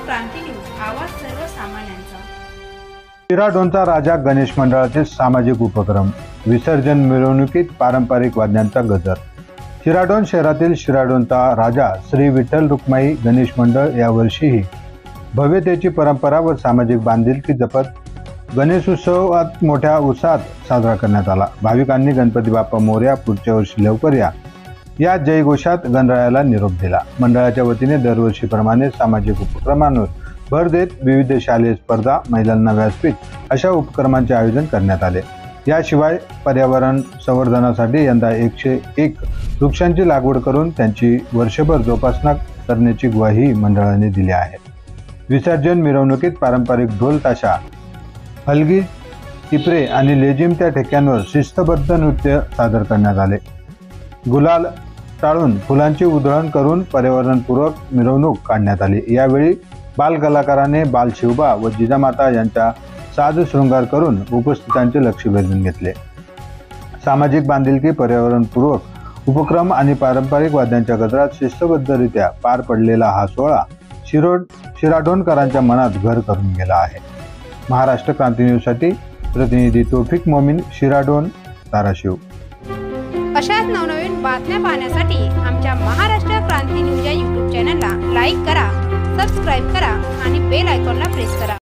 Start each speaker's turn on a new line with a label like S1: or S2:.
S1: क्रांती news, आवाज सर्वसामान्यांचा।
S2: शिराढोणचा राजा गणेश मंडळाचे सामाजिक उपक्रम। विसर्जन मिरवणुकीत पारंपरिक वाद्यांचा गजर। शिराढोण शहरातील शिराढोणचा राजा श्री विठ्ठल रुक्माई गणेश मंडळ यावर्षीही भव्यतेची परंपरा व सामाजिक बांधिलकी जपत गणेशोत्सवात मोठ्या उत्साहात साजरा करण्यात आला। भाविकांनी गणपती बाप्पा मोरया, पुढच्या वर्षी लवकर या जयघोषात गणरायाला निरोप दिला। मंडळाच्या वतीने दरवर्षीप्रमाणे सामाजिक उपक्रमांवर भर देत विविध शालेय स्पर्धा, महिलांना व्यासपीठ अशा उपक्रमांचे आयोजन करण्यात आले। याशिवाय पर्यावरण संवर्धनासाठी यंदा 101 वृक्षांची लागवड करून त्यांची वर्षभर जोपासना करण्याची ग्वाही मंडळाने दिली आहे। विसर्जन मिरवणुकीत पारंपरिक ढोल ताशा, हलगी, टिपरे आणि लेझिमच्या ठेक्यांवर शिस्तबद्ध नृत्य सादर करण्यात आले। गुलाल टाळून फुलांची उधळण करून पर्यावरणपूरक मिरवणूक काढण्यात आली। यावेळी बाल कलाकाराने बाल शिवबा व जिजामाता यांचा साज शृंगार करून उपस्थितांचे लक्ष वेधून घेतले। सामाजिक बांधिलकी, पर्यावरणपूरक उपक्रम आणि पारंपरिक वाद्यांच्या गजरात शिस्तबद्धरित्या पार पडलेला हा सोहळा शिराढोणकरांच्या मनात घर करून गेला आहे। महाराष्ट्र क्रांती न्यूजसाठी प्रतिनिधी तौफिक मोमीन, शिराढोण, धाराशिव।
S1: अशाच नवनवीन बातम्या पाहण्यासाठी आमच्या महाराष्ट्र क्रांती न्यूज या YouTube चॅनलला लाईक करा, सबस्क्राईब करा आणि बेल आयकॉनला प्रेस करा।